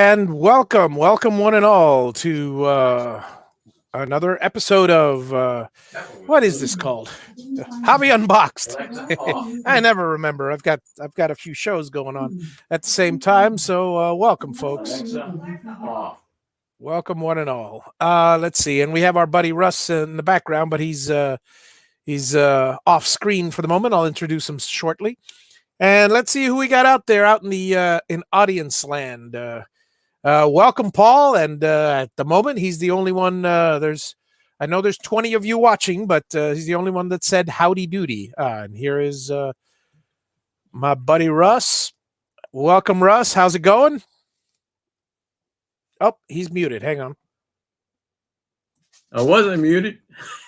And welcome one and all to another episode of what is this called? Javi Unboxed. I never remember. I've got a few shows going on at the same time, so welcome, folks. Welcome one and all. Let's see, and we have our buddy Russ in the background, but he's off screen for the moment. I'll introduce him shortly. And let's see who we got out there, out in the in audience land. Welcome, Paul. And at the moment, he's the only one. I know there's 20 of you watching, but he's the only one that said howdy doody. And here is my buddy Russ. Welcome, Russ. How's it going? Oh, he's muted. Hang on. I wasn't muted.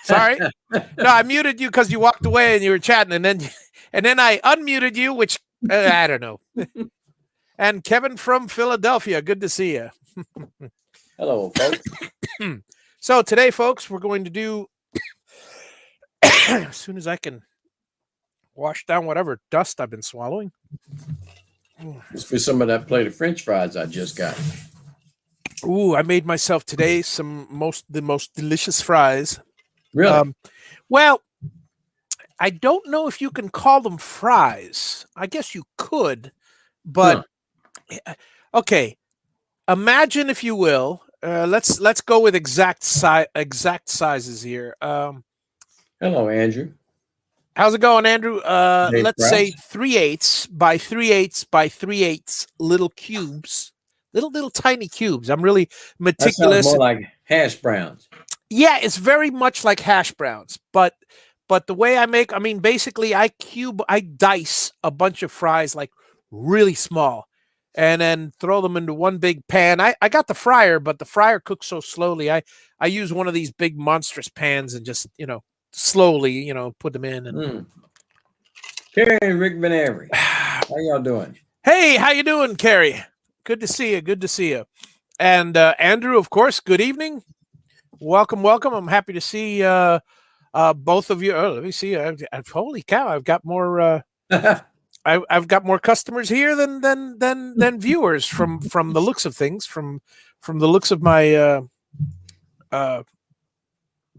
Sorry. No, I muted you because you walked away and you were chatting, and then I unmuted you, which I don't know. And Kevin from Philadelphia, good to see you. Hello, folks. So today, folks, we're going to do, as soon as I can wash down whatever dust I've been swallowing. It's for some of that plate of French fries I just got. Ooh, I made myself today the most delicious fries. Really? Well, I don't know if you can call them fries. I guess you could, but okay. Imagine, if you will. Let's go with exact sizes here. Hello, Andrew. How's it going, Andrew? Let's say 3/8 by 3/8 by 3/8 little cubes. Little tiny cubes. I'm really meticulous. That sounds more like hash browns. Yeah, it's very much like hash browns, but the way I make, basically I dice a bunch of fries like really small and then throw them into one big pan. I got the fryer, but the fryer cooks so slowly. I use one of these big monstrous pans and just, slowly, put them in. And Carrie, Rick Van Avery. How y'all doing? Hey, how you doing, Carrie? Good to see you. Good to see you. And Andrew, of course, good evening. Welcome. I'm happy to see both of you. Oh, let me see. Holy cow! I've got more. I've got more customers here than viewers from the looks of things. From the looks of my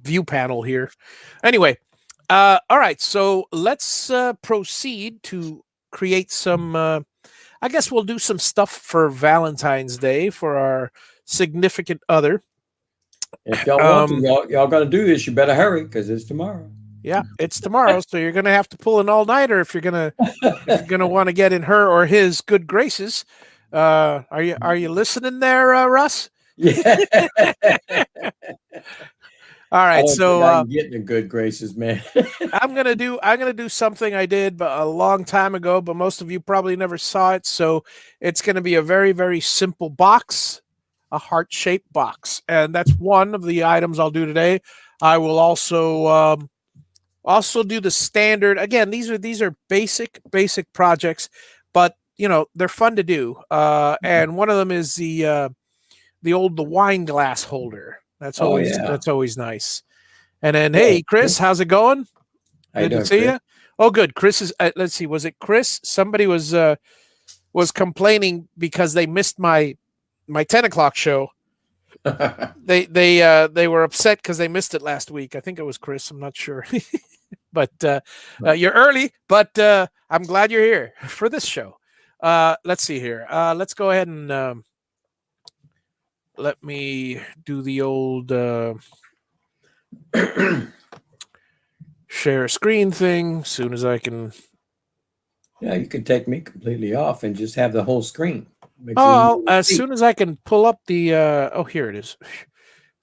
view panel here. Anyway, all right. So let's proceed to create some. I guess we'll do some stuff for Valentine's Day for our significant other. If y'all want to, y'all got to do this. You better hurry because it's tomorrow. Yeah, it's tomorrow, so you're gonna have to pull an all-nighter if you're gonna want to get in her or his good graces. Are you listening there, Russ? Yeah. All right, so I'm getting the good graces, man. I'm gonna do something I did a long time ago, but most of you probably never saw it. So it's gonna be a very, very simple box, a heart-shaped box, and that's one of the items I'll do today. I will also do the standard. Again, these are basic projects, but they're fun to do. And one of them is the wine glass holder. That's always nice. And then, hey, Chris, how's it going? Good to see you. Oh, good. Chris is. Let's see. Was it Chris? Somebody was complaining because they missed my 10 o'clock show. They were upset because they missed it last week. I think it was Chris. I'm not sure. But you're early. But I'm glad you're here for this show. Let's see here. Let's go ahead and. Let me do the old share screen thing as soon as I can. Yeah, you can take me completely off and just have the whole screen. As soon as I can pull up the here it is.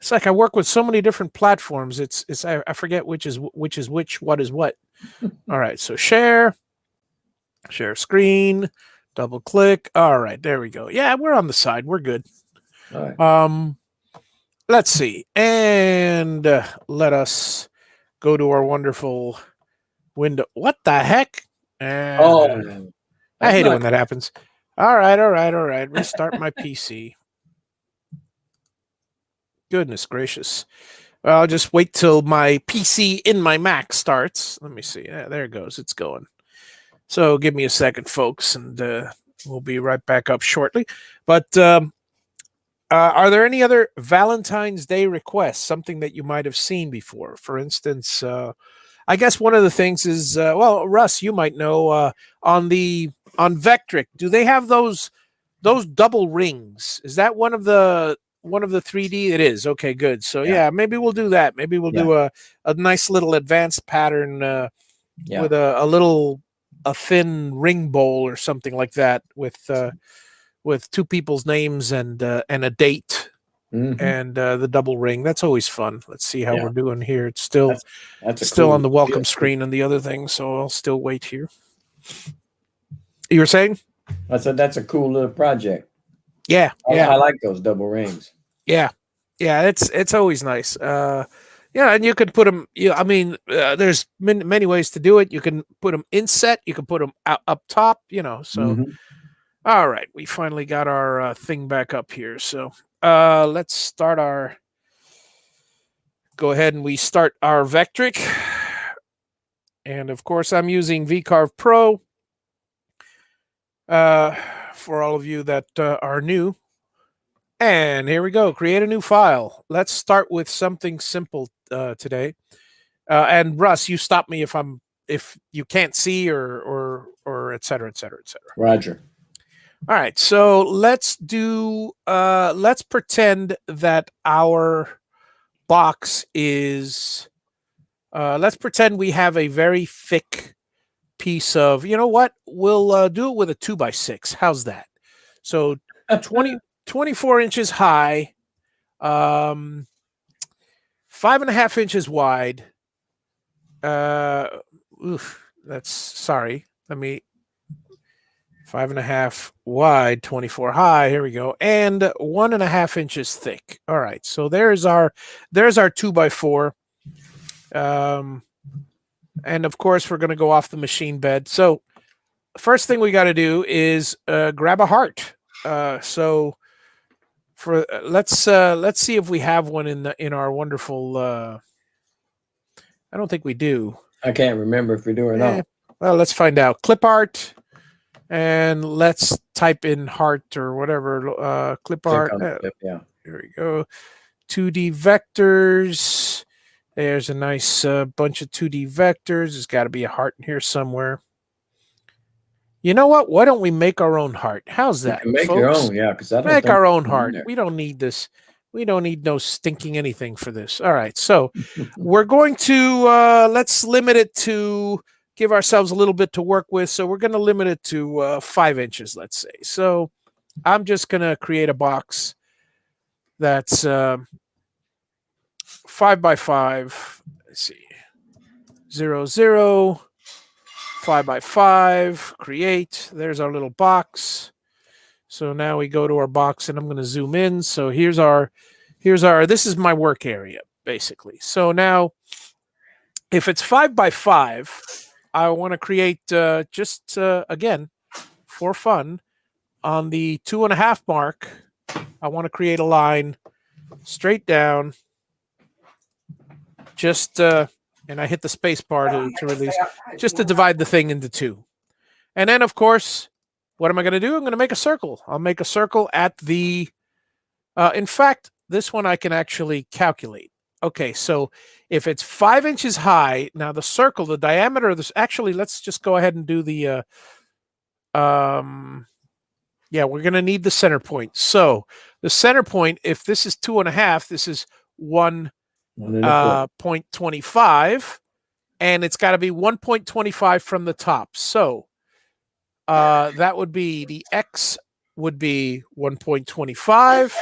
It's like I work with so many different platforms. I forget which is which, what is what. All right, so share screen, double click. All right, there we go. Yeah, we're on the side. We're good. All right. Let's see, and let us go to our wonderful window. What the heck? I hate it when that happens. All right. Restart my PC. Goodness gracious. Well, I'll just wait till my PC in my Mac starts. Let me see. Yeah, there it goes. It's going. So give me a second, folks, and we'll be right back up shortly. But Are there any other Valentine's Day requests? Something that you might have seen before? For instance, I guess one of the things is, well, Russ, you might know on the on Vectric, do they have those double rings? Is that one of the 3D? It is. Okay, good. So Yeah, yeah, maybe we'll do that. Maybe we'll yeah, do a nice little advanced pattern yeah. with a little a thin ring bowl or something like that with two people's names and a date Hmm. and the double ring. That's always fun. Let's see how Yeah, we're doing here. It's still that's a still cool on the welcome deal. screen and the other thing, so I'll still wait here. You were saying? I said that's a cool little project. Yeah, yeah, I like those double rings. yeah, yeah. It's always nice. Yeah, and you could put them. I mean, there's many ways to do it. You can put them inset. You can put them up top. So Hmm. all right, we finally got our thing back up here. So let's start our. Go ahead and we start our Vectric, and of course I'm using VCarve Pro. Uh, for all of you that are new. And here we go. Create a new file. Let's start with something simple today. And Russ, you stop me if you can't see or et cetera, et cetera, et cetera. Roger. All right. So let's pretend that our box is let's pretend we have a very thick piece of, you know what? We'll do it with a 2x6. How's that? So 20, 24 inches high, 5.5 inches wide. That's sorry. Let me 5.5 wide, 24 high. Here we go, and 1.5 inches thick. All right, so there's our 2x4. And of course, we're going to go off the machine bed. So first thing we got to do is grab a heart. So for let's see if we have one in our wonderful. I don't think we do. I can't remember if we do or not. Well, let's find out. Clip art, and let's type in heart or whatever. Clip Click art. on the clip, yeah. Here we go. 2D vectors. There's a nice bunch of 2D vectors. There's got to be a heart in here somewhere. You know what? Why don't we make our own heart? How's You that, can make folks? your own, yeah, because I don't Make think our there's own one in heart. there. We don't need this. We don't need no stinking anything for this. All right. So we're going to let's limit it to give ourselves a little bit to work with. So we're going to limit it to 5 inches, let's say. So I'm just going to create a box that's 5x5. Let's see. 0, 5x5. Create. There's our little box. So now we go to our box and I'm going to zoom in. So here's our, this is my work area basically. So now if it's 5x5, I want to create just again, for fun on the 2.5 mark. I want to create a line straight down, just, and I hit the space bar to release, just to divide the thing into two. And then of course, what am I going to do? I'm going to make a circle. I'll make a circle at the, in fact, this one I can actually calculate. Okay, so if it's 5 inches high, now the circle, the diameter of this, actually, let's just go ahead and do the, yeah, we're going to need the center point. So the center point, if this is 2.5, this is 1.25, and it's got to be 1.25 from the top. So that would be the X would be 1.25,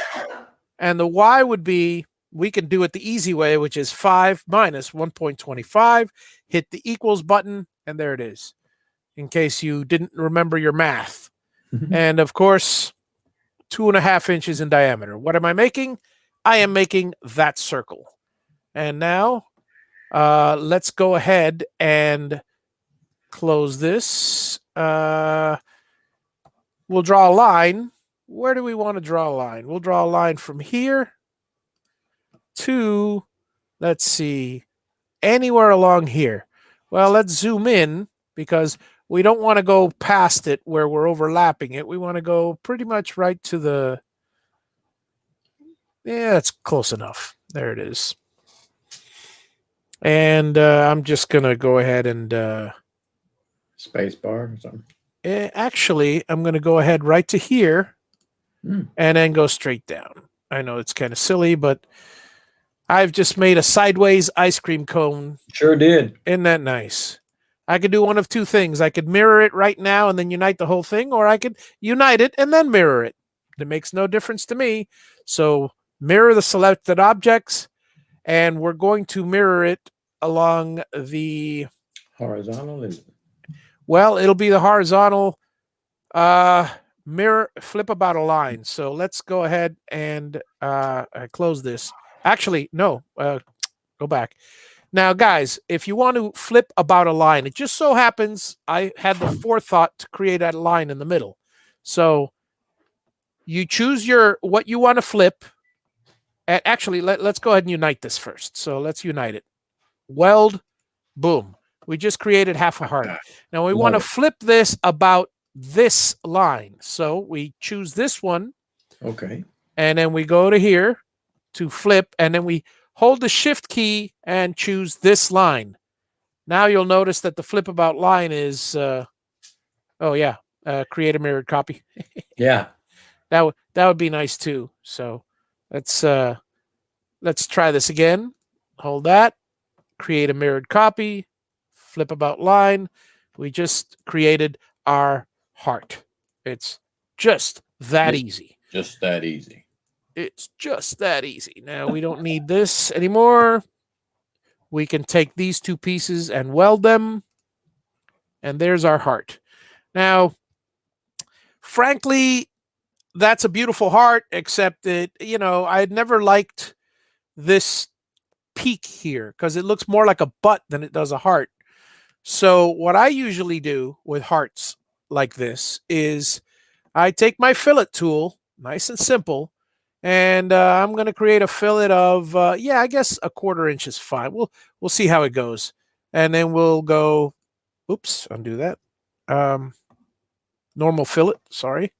and the Y would be, we can do it the easy way, which is 5 minus 1.25. Hit the equals button, and there it is, in case you didn't remember your math. And of course, 2.5 inches in diameter. What am I making? I am making that circle. And now let's go ahead and close this. We'll draw a line. Where do we want to draw a line? We'll draw a line from here to, let's see, anywhere along here. Well, let's zoom in because we don't want to go past it where we're overlapping it. We want to go pretty much right to the, Yeah, that's close enough. There it is. And I'm just going to go ahead and Space bar or something. actually, I'm going to go ahead right to here Mm. and then go straight down. I know it's kind of silly, but I've just made a sideways ice cream cone. Sure did. Isn't that nice? I could do one of two things. I could mirror it right now and then unite the whole thing, or I could unite it and then mirror it. It makes no difference to me. So mirror the selected objects, and we're going to mirror it along the Horizontal is it? well, it'll be the horizontal mirror flip about a line. So let's go ahead and close this. Actually, no, go back. Now, guys, if you want to flip about a line, it just so happens I had the forethought to create a line in the middle. So you choose what you want to flip. And actually, let's go ahead and unite this first. So let's unite it. Weld, boom. We just created half a heart. Now we want to flip this about this line. So we choose this one. Okay. And then we go to here to flip, and then we hold the shift key and choose this line. Now you'll notice that the flip about line is, create a mirrored copy. Yeah. That would be nice too. So let's try this again. Hold that, create a mirrored copy, flip about line. We just created our heart. It's just that easy. Just that easy. It's just that easy. Now we don't need this anymore. We can take these two pieces and weld them. And there's our heart. Now, frankly, that's a beautiful heart, except that, I had never liked this peak here because it looks more like a butt than it does a heart. So what I usually do with hearts like this is I take my fillet tool, nice and simple, and I'm going to create a fillet of, I guess a 1/4 inch is fine. We'll see how it goes. And then we'll go, oops, undo that. Normal fillet, sorry.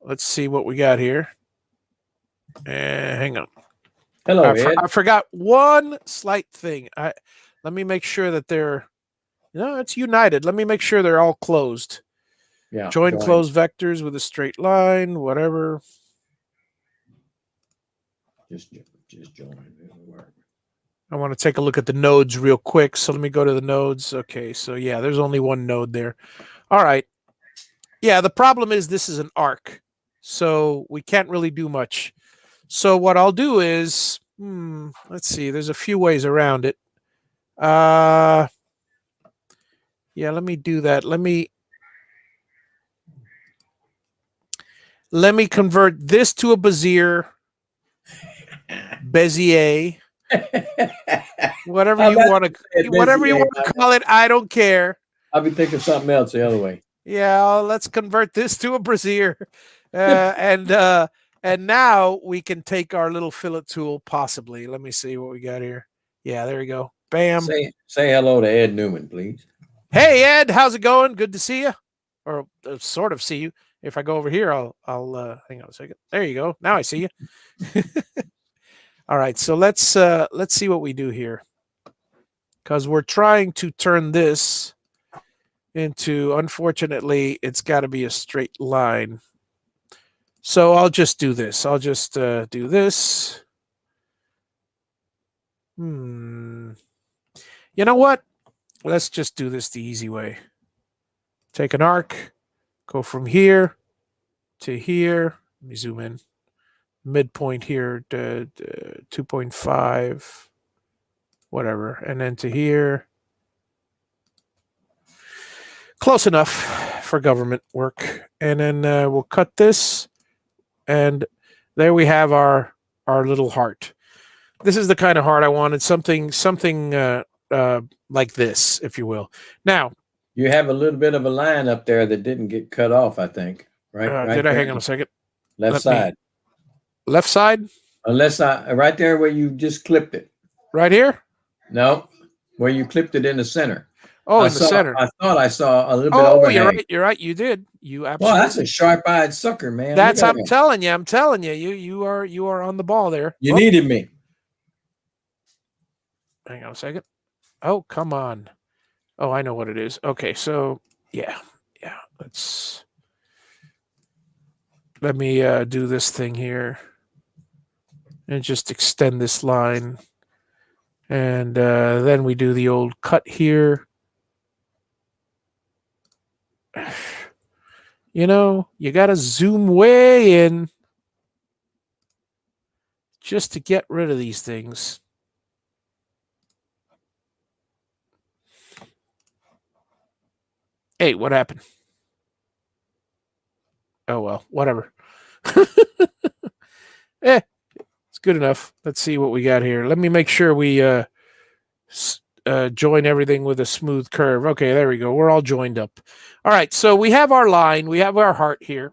Let's see what we got here. Hang on. Hello, Ed. I forgot one slight thing. Let me make sure that they're, it's united. Let me make sure they're all closed. Yeah. Join closed vectors with a straight line, whatever. Just join. It'll work. I want to take a look at the nodes real quick. So let me go to the nodes. Okay, so yeah, there's only one node there. All right. Yeah, the problem is this is an arc, so we can't really do much. So what I'll do is, let's see, there's a few ways around it. Yeah, let me do that. Let me convert this to a Bezier, whatever you want to call it. I don't care. I'll be thinking something else the other way. Yeah, let's convert this to a Bezier, and now we can take our little fillet tool. Possibly, let me see what we got here. Yeah, there we go. Bam. Say hello to Ed Newman, please. Hey Ed, how's it going? Good to see you, or sort of see you. If I go over here, I'll hang on a second. There you go. Now I see you. All right, so let's see what we do here, because we're trying to turn this into, unfortunately, it's got to be a straight line. So I'll just do this. I'll just do this. You know what? Let's just do this the easy way. Take an arc, go from here to here. Let me zoom in. Midpoint here to 2.5, whatever, and then to here. Close enough for government work. And then we'll cut this, and there we have our little heart. This is the kind of heart I wanted, something like this, if you will. Now, you have a little bit of a line up there that didn't get cut off, I think. Right? Did I? Hang on a second. Left side. Left side? Unless right there where you just clipped it. Right here? No, where you clipped it in the center. Oh, in the center. I thought I saw a little bit overhang. overhang. You're right. You did. You Well, that's absolutely. a sharp-eyed sucker, man. Look That's at I'm him. telling you. I'm telling you. You are on the ball there. You Oh, needed me. hang on a second. Oh, come on. Oh, I know what it is. Okay, so yeah, yeah. Let me do this thing here and just extend this line, and then we do the old cut here. You got to zoom way in just to get rid of these things. Hey, what happened? Oh well, whatever. It's good enough. Let's see what we got here. Let me make sure we join everything with a smooth curve. Okay, there we go. We're all joined up. All right, so we have our line, we have our heart here,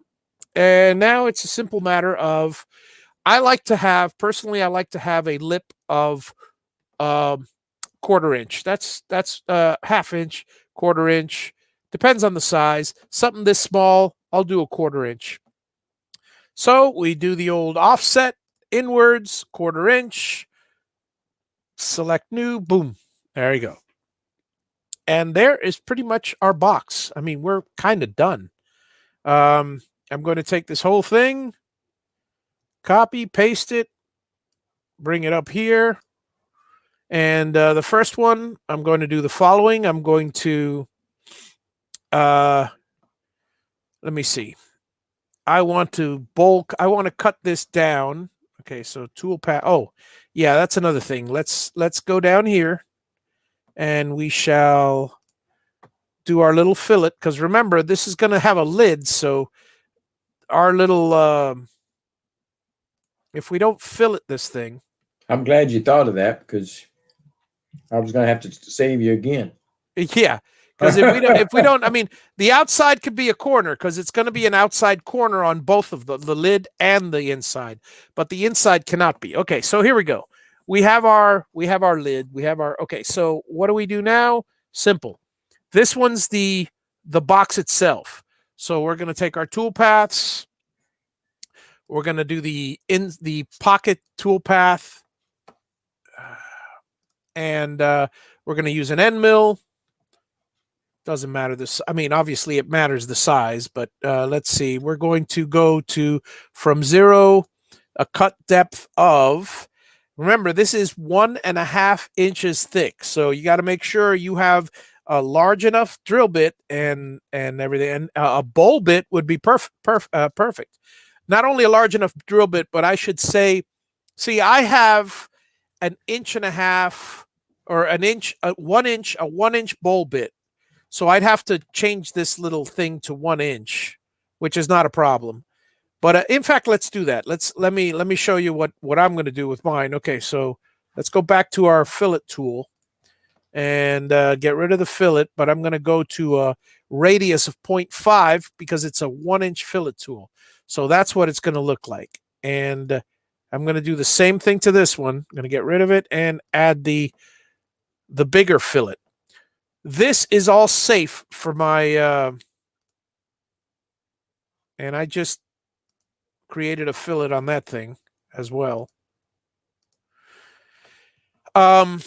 and now it's a simple matter of I like to have a lip of quarter inch. That's half inch, quarter inch. Depends on the size. Something this small, I'll do a quarter inch. So we do the old offset inwards, quarter inch, select new, boom. There you go. And there is pretty much our box. I mean, we're kind of done. I'm going to take this whole thing, copy, paste it, bring it up here. And the first one, I'm going to do the following. I'm going to, let me see. I want to cut this down. Okay, so toolpath. Oh, yeah, that's another thing. Let's go down here and we shall do our little fillet, because remember, this is going to have a lid. So our little, if we don't fillet this thing. I'm glad you thought of that because I was going to have to save you again. Yeah, because if we don't, I mean, the outside could be a corner because it's going to be an outside corner on both of the lid and the inside, but the inside cannot be. Okay, so here we go. We have our lid. We have our okay. So what do we do now? Simple. This one's the box itself. So we're going to take our tool paths. We're going to do the pocket tool path, and we're going to use an end mill. Doesn't matter this. I mean, obviously it matters the size, but let's see. We're going to go to from 0 a cut depth of. Remember, this is 1.5 inches thick, so you got to make sure you have a large enough drill bit and everything. And a bowl bit would be perfect. Not only a large enough drill bit, but I should say, see, I have an inch and a half or an inch, a 1 inch bowl bit. So I'd have to change this little thing to 1 inch, which is not a problem. But in fact, let's do that. Let me show you what I'm going to do with mine. Okay, so let's go back to our fillet tool and get rid of the fillet. But I'm going to go to a radius of 0.5 because it's a 1 inch fillet tool. So that's what it's going to look like. And I'm going to do the same thing to this one. I'm going to get rid of it and add the bigger fillet. This is all safe for my, and I just created a fillet on that thing as well. Yeah,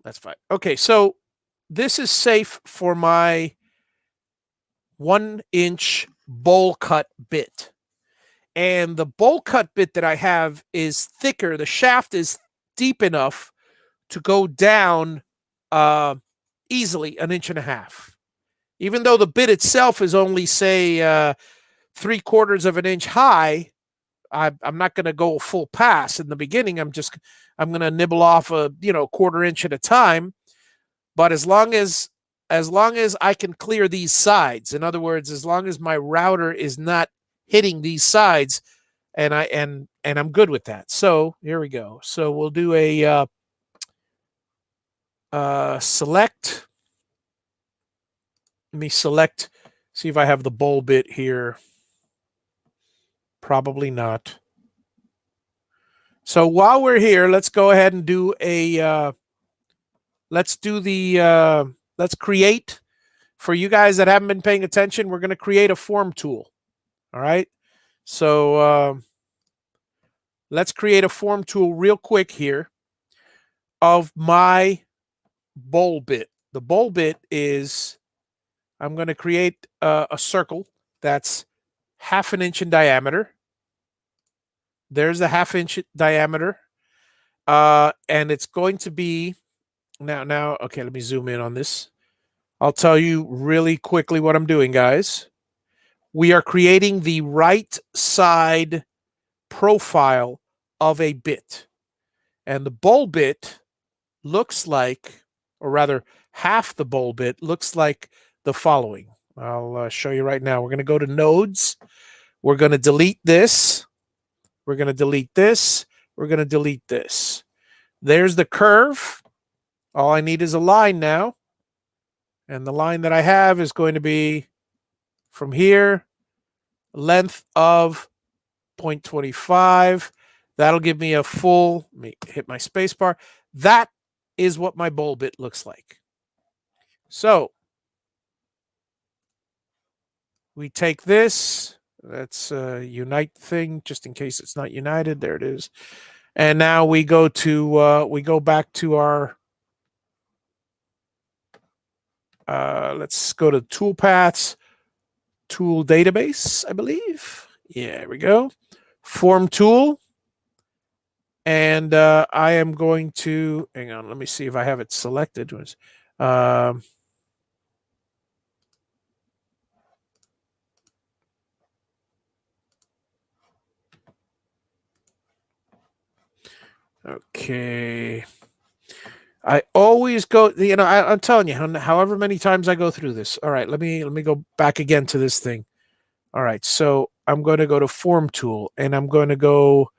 that's fine. Okay, so this is safe for my 1 inch bowl cut bit. And the bowl cut bit that I have is thicker. The shaft is deep enough to go down easily 1.5 inches. Even though the bit itself is only, say, 3/4 of an inch high, I'm not going to go full pass in the beginning. I'm going to nibble off a quarter inch at a time. But as long as I can clear these sides, in other words, as long as my router is not hitting these sides, and I'm good with that. So here we go. So we'll do a select. Let me select. See if I have the bowl bit here. Probably not. So while we're here, let's go ahead and do a let's create for you guys that haven't been paying attention, we're going to create a form tool. All right. So let's create a form tool real quick here of my bowl bit. The bowl bit is, I'm going to create a circle that's 1/2 inch in diameter. There's a 1/2 inch diameter. And it's going to be, okay, let me zoom in on this. I'll tell you really quickly what I'm doing, guys. We are creating the right side profile of a bit. And the bowl bit looks like, or rather, half the bowl bit looks like the following. I'll show you right now. We're going to go to nodes. We're going to delete this. We're going to delete this. We're going to delete this. There's the curve. All I need is a line now. And the line that I have is going to be from here, length of 0.25. That'll give me a full, let me hit my space bar. That is what my bowl bit looks like. So we take this, that's a unite thing, just in case it's not united. There it is. And now we go to, we go back to our, let's go to toolpaths, tool database, I believe. Yeah, there we go. Form tool. And I am going to, hang on, let me see if I have it selected. Okay. I always go, I'm telling you, however many times I go through this. All right, let me go back again to this thing. All right, so I'm going to go to form tool and I'm going to go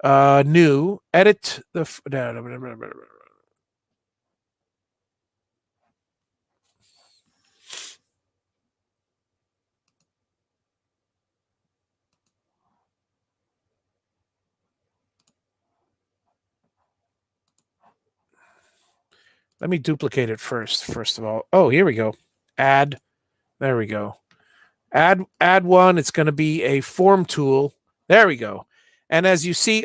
new, edit the, let me duplicate it first of all. Oh, here we go. Add, there we go. Add one. It's going to be a form tool. There we go. And as you see,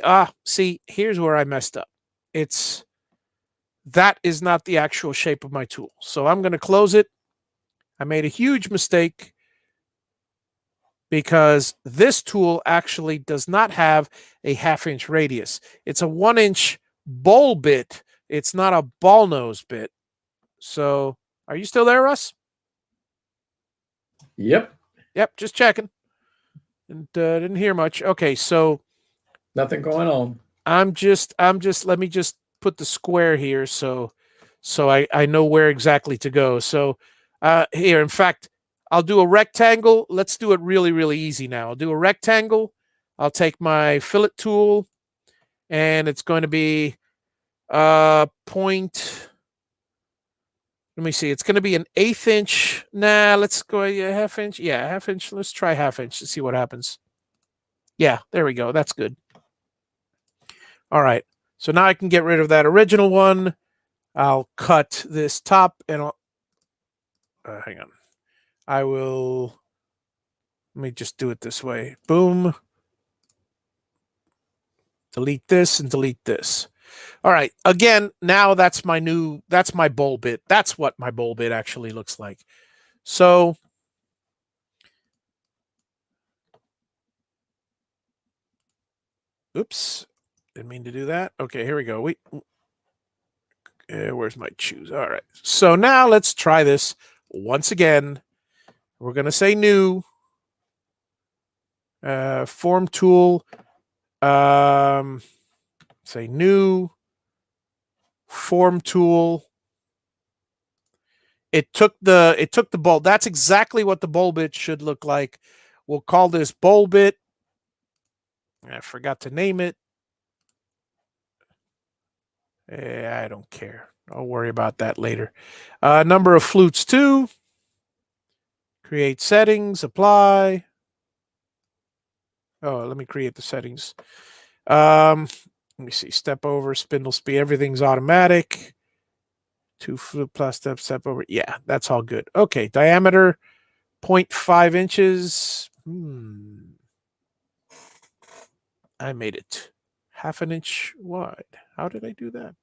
here's where I messed up. That is not the actual shape of my tool. So I'm going to close it. I made a huge mistake because this tool actually does not have a 1/2 inch radius. It's a 1 inch bowl bit. It's not a ball nose bit. So are you still there, Russ? Yep. Yep, just checking. And didn't hear much. Okay, so nothing going on. Let me just put the square here so I know where exactly to go. So here, in fact, I'll do a rectangle. Let's do it really, really easy now. I'll do a rectangle. I'll take my fillet tool and it's going to be point. Let me see. It's going to be an 1/8 inch. Nah, let's go 1/2 inch. Yeah, 1/2 inch. Let's try 1/2 inch to see what happens. Yeah, there we go. That's good. All right. So now I can get rid of that original one. I'll cut this top and I'll hang on. I will, let me just do it this way. Boom. Delete this and delete this. All right. Again, now that's my bowl bit. That's what my bowl bit actually looks like. So oops, didn't mean to do that. Okay, here we go. Where's my choose? All right. So now let's try this once again. We're going to say new. Form tool. Say new. Form tool. It took the bowl. That's exactly what the bowl bit should look like. We'll call this bowl bit. I forgot to name it. I don't care. I'll worry about that later. Number of flutes 2. Create settings. Apply. Oh, let me create the settings. Let me see. Step over, spindle speed. Everything's automatic. 2 flute plus step over. Yeah, that's all good. Okay, diameter 0.5 inches. I made it half an inch wide. How did I do that?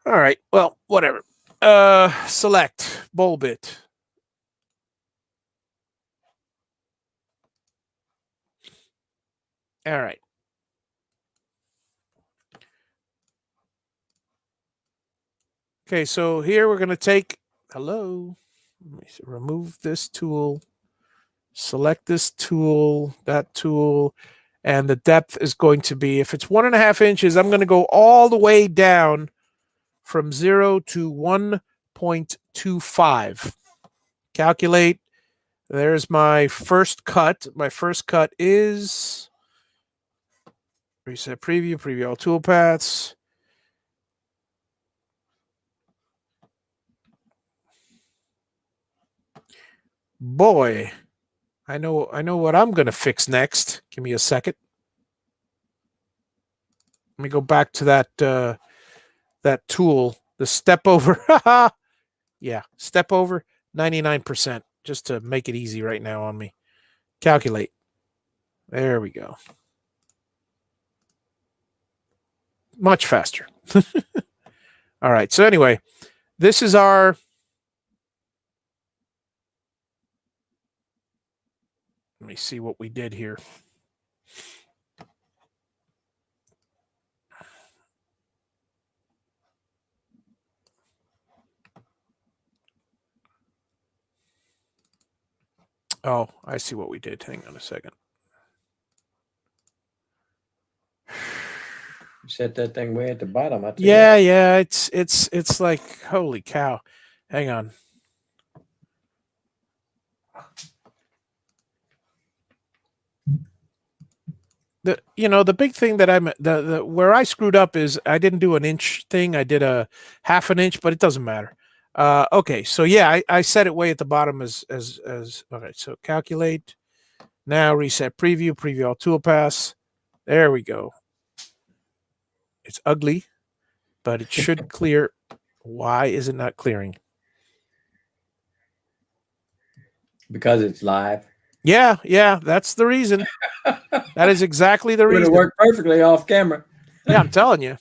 All right, well, whatever. Select bowl bit. All right. Okay, so here we're going to take, hello, let me remove this tool, select this tool, that tool, and the depth is going to be, if it's 1.5 inches, I'm going to go all the way down from 0 to 1.25. Calculate. There's my first cut. My first cut is reset preview all toolpaths. Boy, I know what I'm going to fix next. Give me a second. Let me go back to that tool, the step over. Yeah, step over 99%, just to make it easy right now on me. Calculate. There we go. Much faster. All right. So anyway, this is our let me see what we did here. Oh, I see what we did. Hang on a second. You set that thing way at the bottom. Yeah. It's like, holy cow. Hang on. The big thing that the where I screwed up is I didn't do an inch thing. I did a half an inch, but it doesn't matter. Okay, so yeah, I set it way at the bottom as okay. So calculate. Now reset preview all toolpaths. There we go. It's ugly, but it should clear. Why is it not clearing? Because it's live. Yeah, that's the reason. That is exactly the reason. It worked perfectly off camera. Yeah, I'm telling you.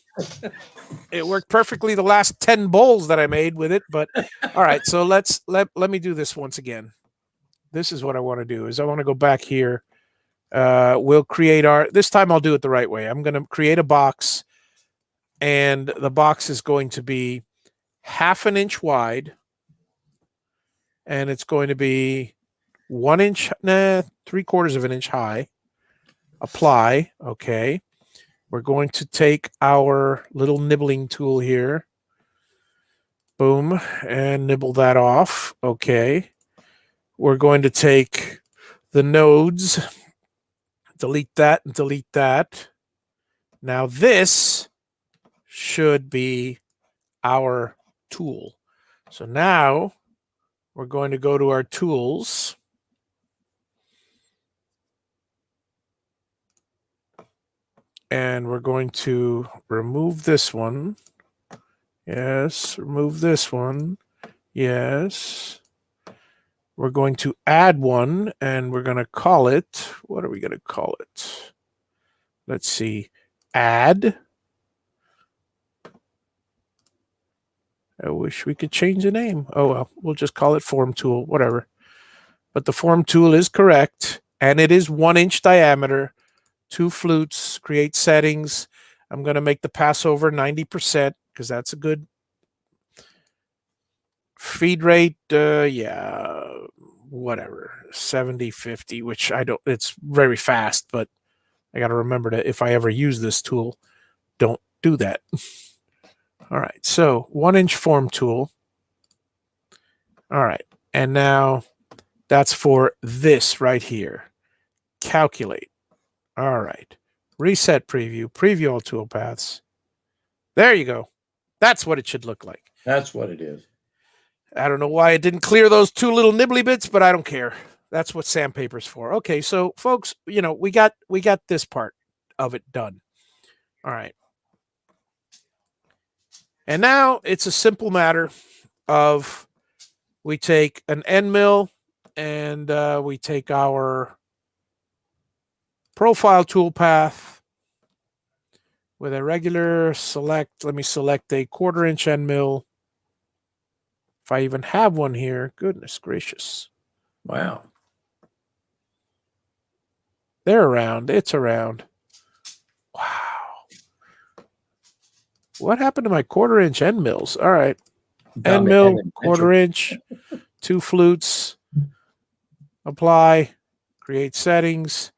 It worked perfectly the last 10 bowls that I made with it, but all right, so let me do this once again. This is what I want to do is I want to go back here. We'll create this time I'll do it the right way. I'm going to create a box, and the box is going to be 1/2 inch wide, and it's going to be 1 inch, 3/4 of an inch high. Apply. Okay. We're going to take our little nibbling tool here. Boom. And nibble that off. Okay. We're going to take the nodes, delete that and delete that. Now this should be our tool. So now we're going to go to our tools. And we're going to remove this one. Yes, remove this one. Yes. We're going to add one, and we're going to call it, what are we going to call it? Let's see, add. I wish we could change the name. Oh, well, we'll just call it form tool, whatever. But the form tool is correct, and it is 1 inch diameter. 2 flutes, create settings. I'm going to make the passover 90% because that's a good feed rate. Yeah, whatever, 70, 50, which I don't, it's very fast, but I got to remember that if I ever use this tool, don't do that. All right, so 1 inch form tool. All right, and now that's for this right here. Calculate. All right. Reset preview all toolpaths. There you go. That's what it should look like. That's what it is. I don't know why it didn't clear those 2 little nibbly bits, but I don't care. That's what sandpaper's for. Okay, so folks, we got this part of it done. All right. And now it's a simple matter of we take an end mill and we take our profile toolpath with a regular select. Let me select a 1/4 inch end mill. If I even have one here, goodness gracious. Wow. They're around. It's around. Wow. What happened to my 1/4 inch end mills? All right. End mill, 1/4 inch, 2 flutes. Apply. Create settings.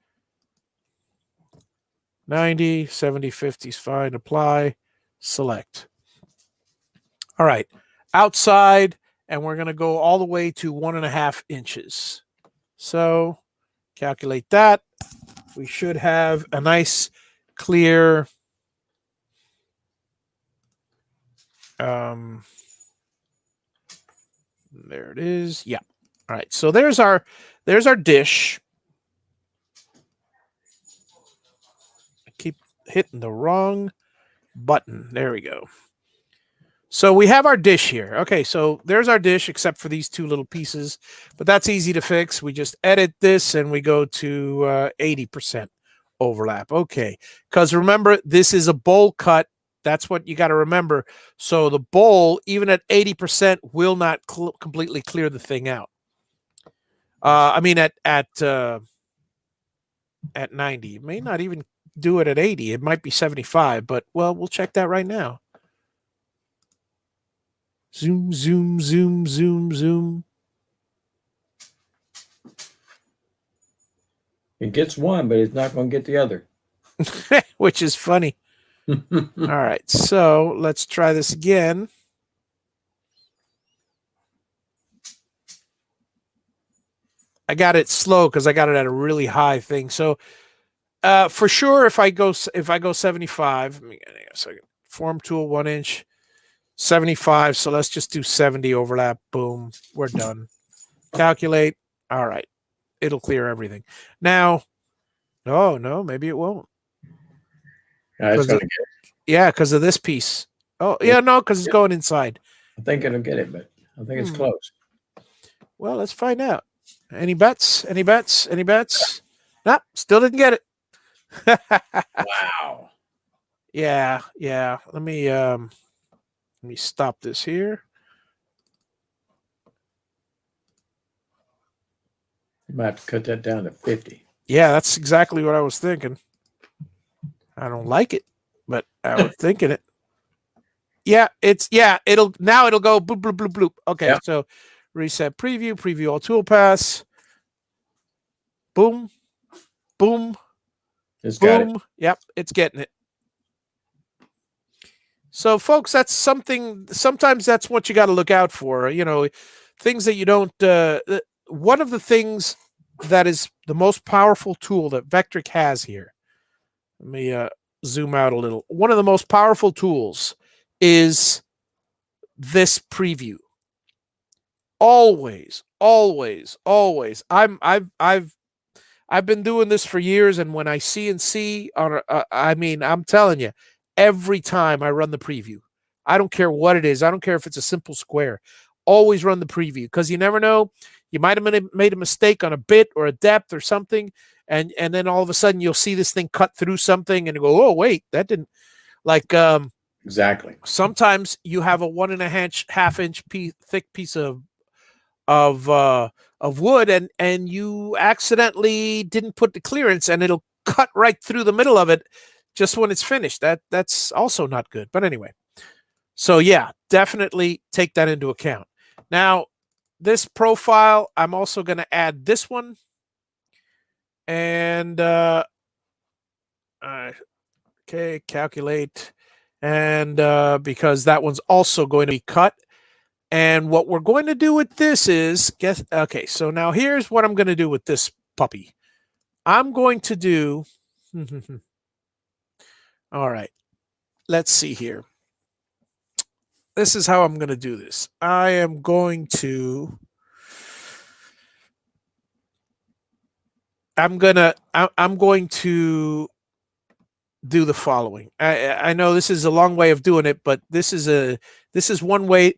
90, 70, 50 is fine. Apply. Select. All right. Outside, and we're going to go all the way to 1.5 inches. So calculate that. We should have a nice clear there it is. Yeah. All right. So there's our dish. I keep hitting the wrong button. There we go. So we have our dish here. Okay, so there's our dish except for these 2 little pieces, but that's easy to fix. We just edit this and we go to 80% overlap. Okay, because remember, this is a bowl cut. That's what you got to remember. So the bowl, even at 80%, will not completely clear the thing out. I mean, at 90, it may not even do it at 80. It might be 75, but well, we'll check that right now. Zoom, zoom, zoom, zoom, zoom. It gets one, but it's not going to get the other. Which is funny. All right, so let's try this again. I got it slow because I got it at a really high thing. So for sure, if I go 75, let me get a second. Form tool 1 inch, 75. So let's just do 70 overlap. Boom, we're done. Calculate. All right, it'll clear everything. Now, oh no, maybe it won't. It's going to get it. Yeah, because of this piece. Oh yeah, no, because it's going inside. I think it'll get it, but I think it's close. Well, let's find out. Any bets? Any bets? Any bets? Nope, still didn't get it. Wow. Yeah. Let me stop this here. You might have to cut that down to 50. Yeah, that's exactly what I was thinking. I don't like it, but I was thinking it. Yeah, it'll go bloop bloop bloop bloop. Okay, yep. So reset preview all toolpaths. Boom, boom, it's boom. Got it. Yep, it's getting it. So, folks, that's something. Sometimes that's what you got to look out for. You know, things that you don't. One of the things that is the most powerful tool that Vectric has here. Let me zoom out a little. One of the most powerful tools is this preview. Always. I've been doing this for years, and when I CNC on, I mean, I'm telling you, every time I run the preview, I don't care what it is. I don't care if it's a simple square. Always run the preview because you never know. You might have made a mistake on a bit or a depth or something, and then all of a sudden you'll see this thing cut through something, and you go, "Oh wait, that didn't." Like exactly. Sometimes you have a 1.5 inch thick piece of wood, and you accidentally didn't put the clearance, and it'll cut right through the middle of it just when it's finished. That's also not good. But anyway, so yeah, definitely take that into account. Now, this profile, I'm also going to add this one, and okay, calculate, and because that one's also going to be cut. And what we're going to do with this is, okay, so now here's what I'm going to do with this puppy. I'm going to do, all right, let's see here. This is how I'm going to do this. I'm going to do the following. I know this is a long way of doing it, but this is one way.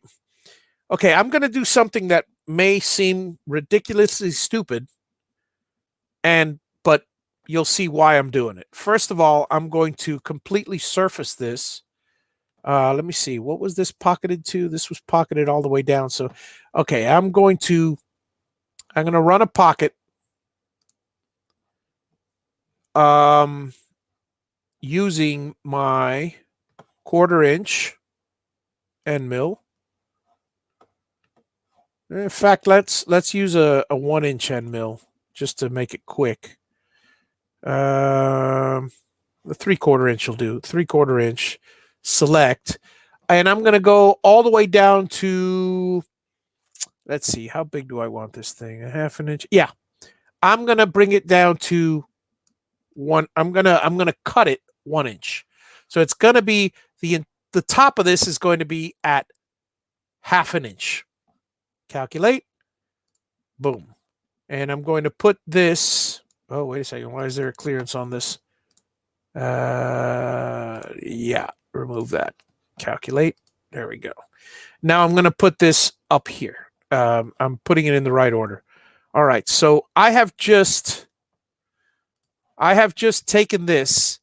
Okay, I'm going to do something that may seem ridiculously stupid, but you'll see why I'm doing it. First of all, I'm going to completely surface this. Let me see. What was this pocketed to? This was pocketed all the way down. So, okay, I'm going to run a pocket using my 1/4 inch end mill. In fact, let's use a 1 inch end mill just to make it quick. The 3/4 inch will do. 3/4 inch. Select, and I'm going to go all the way down to. Let's see, how big do I want this thing? 1/2 inch. Yeah, I'm going to bring it down to one. I'm gonna cut it 1 inch. So it's going to be the top of this is going to be at 1/2 inch. Calculate. Boom. And I'm going to put this. Oh, wait a second. Why is there a clearance on this? Yeah, remove that. Calculate. There we go. Now I'm going to put this up here. I'm putting it in the right order. All right. So I have just taken this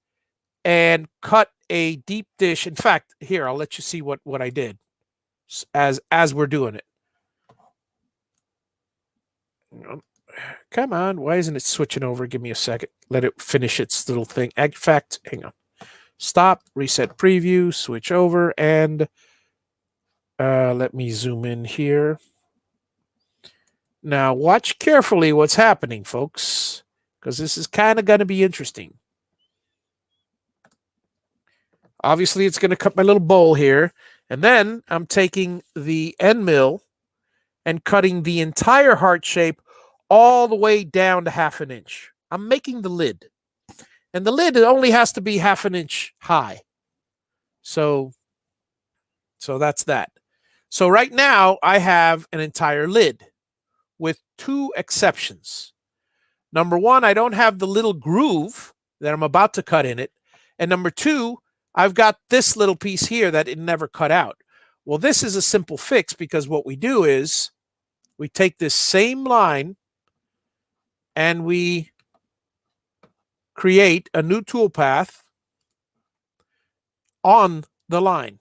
and cut a deep dish. In fact, here, I'll let you see what I did as we're doing it. Come on, why isn't it switching over? Give me a second. Let it finish its little thing. In fact, hang on. Stop, reset preview, switch over, and let me zoom in here. Now, watch carefully what's happening, folks, because this is kind of going to be interesting. Obviously, it's going to cut my little bowl here, and then I'm taking the end mill and cutting the entire heart shape all the way down to 1/2 inch. I'm making the lid. And the lid only has to be 1/2 inch high. So that's that. So right now I have an entire lid with 2 exceptions. Number 1, I don't have the little groove that I'm about to cut in it. And number 2, I've got this little piece here that it never cut out. Well, this is a simple fix because what we do is we take this same line and we create a new toolpath on the line.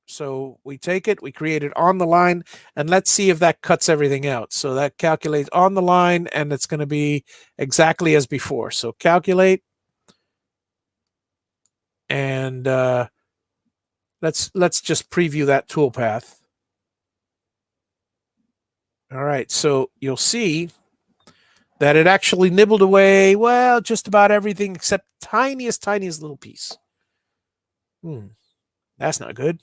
So we take it, we create it on the line, and let's see if that cuts everything out. So that calculates on the line, and it's going to be exactly as before. So calculate, and let's just preview that toolpath. All right, so you'll see that it actually nibbled away, well, just about everything except tiniest little piece. That's not good.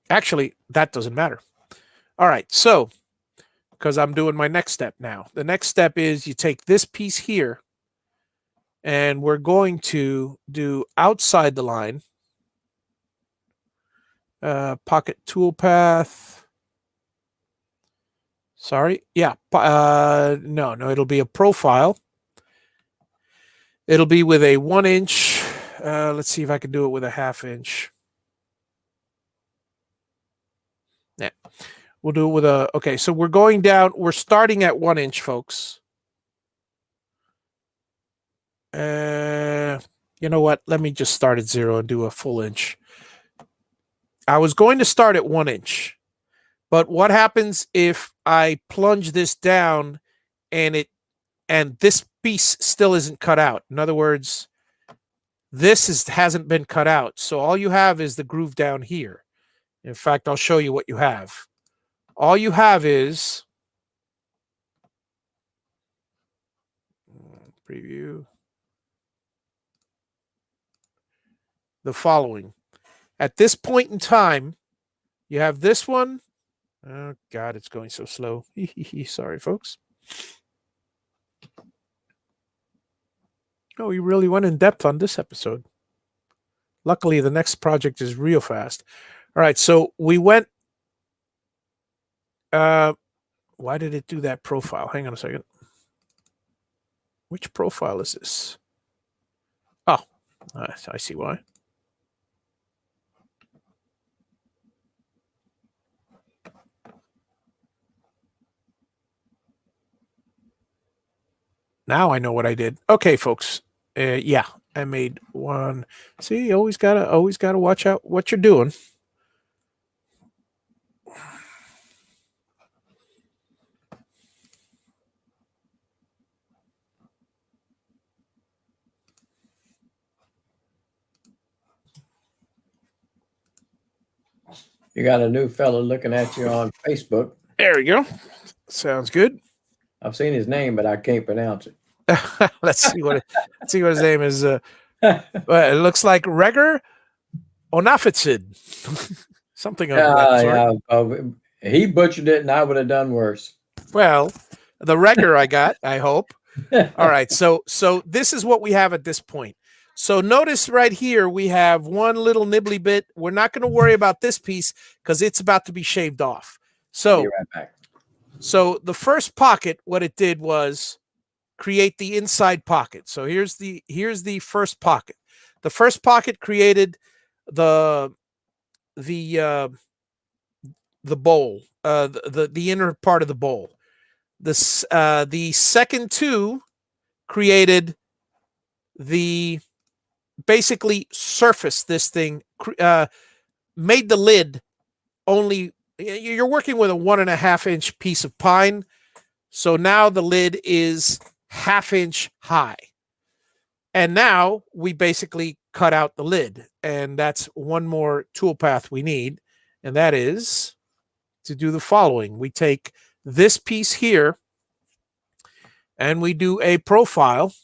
Actually, that doesn't matter. All right, so because I'm doing my next step now. The next step is you take this piece here, and we're going to do outside the line. Pocket toolpath. Sorry. Yeah. No, it'll be a profile. It'll be with a 1 inch. Let's see if I can do it with a 1/2 inch. Yeah. We'll do it with a, okay, so we're going down, we're starting at 1 inch, folks. You know what? Let me just start at 0 and do a full inch. I was going to start at 1 inch, but what happens if I plunge this down and this piece still isn't cut out? In other words, this hasn't been cut out. So all you have is the groove down here. In fact, I'll show you what you have. All you have is preview the following. At this point in time, you have this one. Oh, God, it's going so slow. Sorry, folks. Oh, we really went in depth on this episode. Luckily, the next project is real fast. All right, so we went Why did it do that profile? Hang on a second. Which profile is this? Oh, I see why. Now I know what I did. Okay, folks. Yeah, I made one. See, you always gotta watch out what you're doing. You got a new fella looking at you on Facebook. There we go. Sounds good. I've seen his name, but I can't pronounce it. Let's see what his name is. It looks like Reger Onafitsid. Something of that sort. He butchered it, and I would have done worse. Well, the Reger I got, I hope. All right, so this is what we have at this point. So notice right here we have one little nibbly bit. We're not going to worry about this piece because it's about to be shaved off. So, be right back. So the first pocket, what it did was create the inside pocket. So here's the first pocket. The first pocket created the bowl, the inner part of the bowl. The second two created the basically surface this thing, made the lid only. You're working with a 1.5 inch piece of pine, so now the lid is 1/2 inch high. And now we basically cut out the lid, and that's one more toolpath we need, and that is to do the following. We take this piece here and we do a profile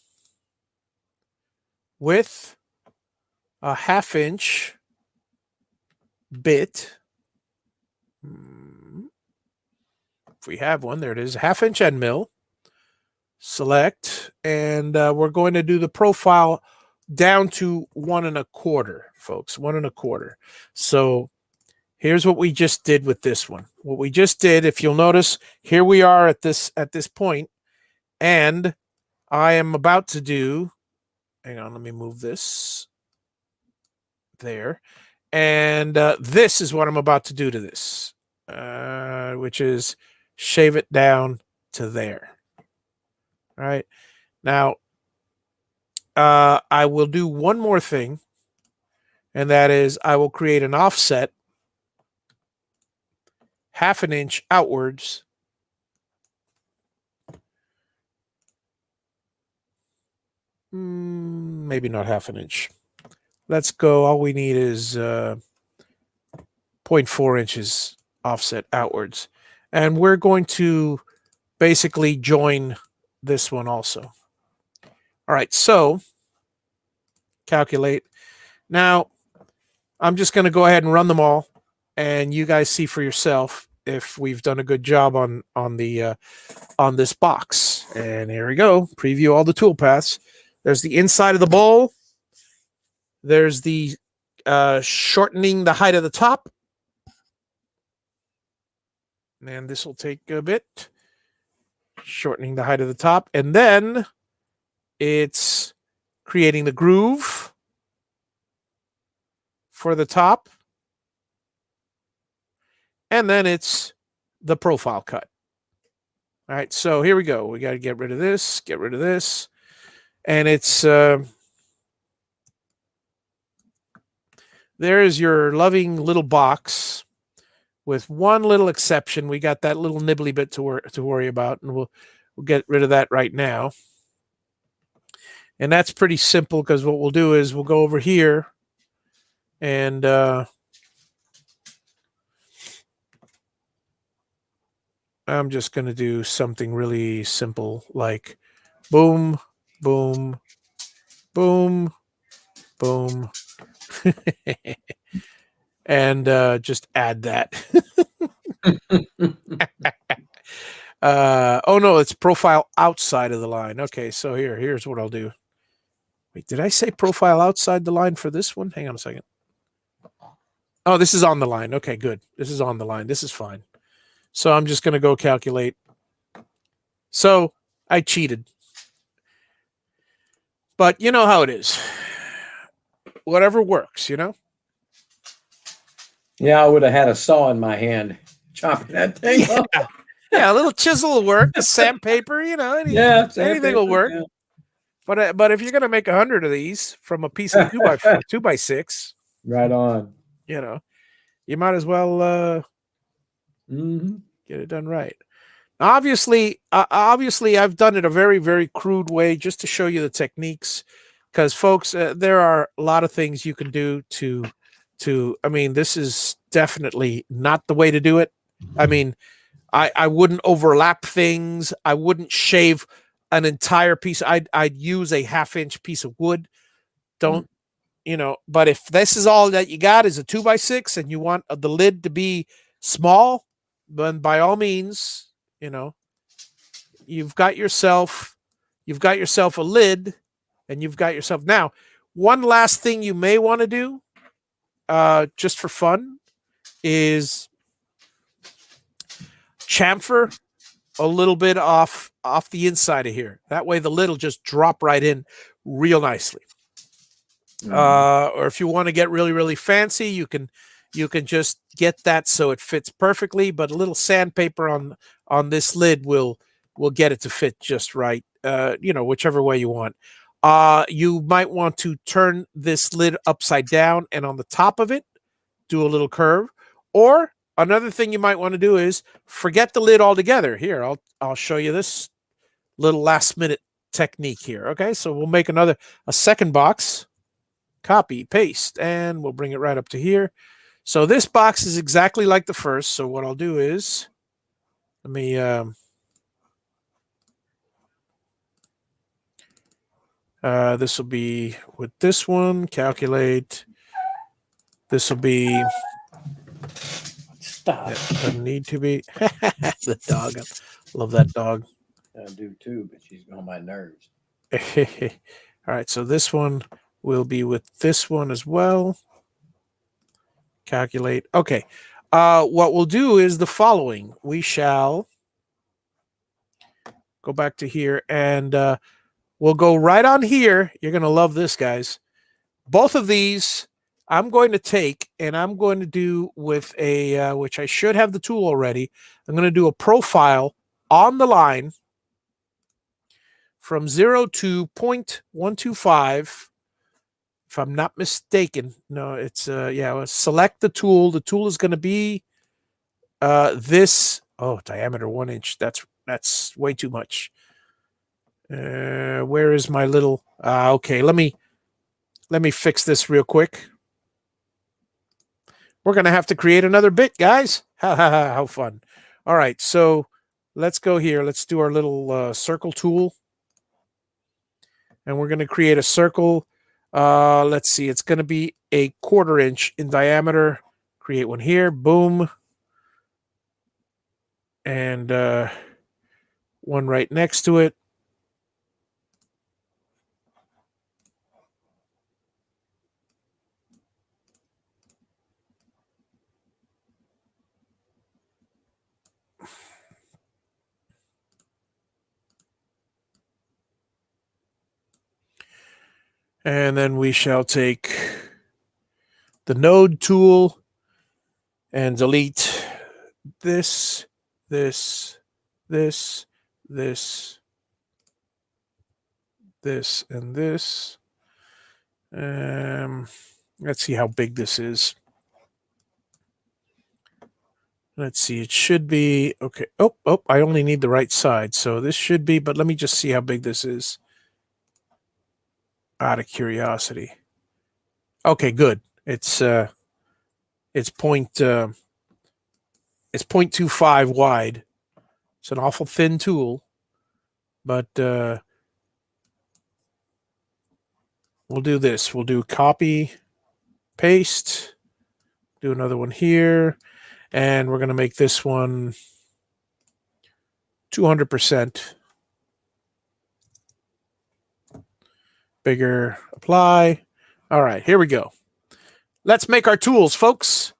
with a 1/2 inch bit. If we have one, there it is, 1/2 inch end mill. Select, and we're going to do the profile down to 1 1/4, folks, 1 1/4. So here's what we just did with this one. What we just did, if you'll notice, here we are at this point, and I am about to do, hang on, let me move this there. And this is what I'm about to do to this, which is shave it down to there. All right. Now, I will do one more thing, and that is I will create an offset 1/2 inch outwards. Maybe not 1/2 inch. Let's go. All we need is 0.4 inches offset outwards. And we're going to basically join this one also. All right, so calculate. Now, I'm just going to go ahead and run them all, and you guys see for yourself if we've done a good job on this box. And here we go. Preview all the toolpaths. There's the inside of the bowl. There's the shortening the height of the top. And this will take a bit. Shortening the height of the top. And then it's creating the groove for the top. And then it's the profile cut. All right, so here we go. We got to get rid of this, get rid of this. And it's there's your loving little box, with one little exception. We got that little nibbly bit to worry about, and we'll get rid of that right now. And that's pretty simple, because what we'll do is we'll go over here and I'm just going to do something really simple, like boom, boom, boom, boom. And just add that. Oh no, it's profile outside of the line. Okay, so here's what I'll do. Wait, did I say profile outside the line for this one? Hang on a second. Oh, this is on the line. Okay, good. This is on the line. This is fine. So I'm just going to go calculate So I cheated. But you know how it is. Whatever works, you know? Yeah, I would have had a saw in my hand chopping that thing Yeah. up. Yeah, a little chisel will work. A sandpaper, you know, Yeah, anything will sandpaper. work. Yeah. But if you're gonna make 100 of these from a piece of 2x6, Right on. you know, you might as well Hmm. get it done right. Obviously, I've done it a very, very crude way just to show you the techniques, because folks, there are a lot of things you can do to. I mean, this is definitely not the way to do it. I mean, I wouldn't overlap things. I wouldn't shave an entire piece. I'd use a half-inch piece of wood. Don't But if this is all that you got is a 2x6 and you want the lid to be small, then by all means, you know, you've got yourself you've got yourself a lid, and you've got yourself now. One last thing you may want to do, just for fun, is chamfer a little bit off the inside of here. That way the lid will just drop right in real nicely. Or if you want to get really, really fancy, you can just get that so it fits perfectly. But a little sandpaper on this lid will get it to fit just right. Whichever way you want. You might want to turn this lid upside down, and on the top of it, do a little curve. Or another thing you might want to do is forget the lid altogether. Here, I'll show you this little last minute technique here. Okay, so we'll make a second box. Copy, paste, and we'll bring it right up to here. So this box is exactly like the first. So what I'll do is, let me this will be with this one, calculate. This will be, Stop. doesn't need to be. The dog. I love that dog. I do too, but she's on my nerves. All right, so this one will be with this one as well. Calculate. Okay. What we'll do is the following. We shall go back to here, and we'll go right on here. You're going to love this, guys. Both of these I'm going to take, and I'm going to do with a, which I should have the tool already. I'm going to do a profile on the line from 0 to 0.125. If I'm not mistaken. No, it's, select the tool. The tool is going to be this. Oh, diameter 1 inch. That's way too much. Where is my little, okay, let me fix this real quick. We're going to have to create another bit, guys. How fun. All right, so let's go here. Let's do our little circle tool. And we're going to create a circle. Let's see. It's going to be a 1/4 inch in diameter. Create one here. Boom. And one right next to it. And then we shall take the node tool and delete this, this, this, this, this, and this. Let's see how big this is. Let's see. It should be okay. Oh, I only need the right side. So this should be, but let me just see how big this is. Out of curiosity. Okay, good. It's it's 0.25 wide. It's an awful thin tool, but we'll do this. We'll do copy, paste, do another one here, and we're going to make this one 200%. Bigger, apply. All right, here we go. Let's make our tools, folks.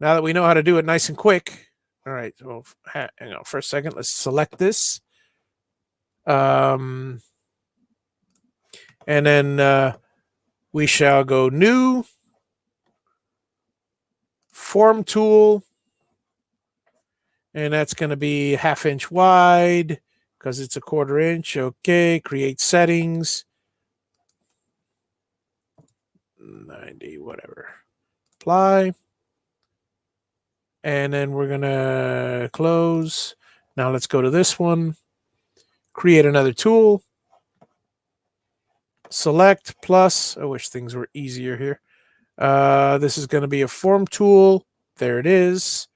Now that we know how to do it nice and quick. All right, so hang on for a second. Let's select this. And then we shall go new, form tool, and that's going to be 1/2 inch wide because it's a 1/4 inch. Okay, create settings. 90, whatever. Apply. And then we're going to close. Now let's go to this one. Create another tool. Select plus. I wish things were easier here. This is going to be a form tool. There it is.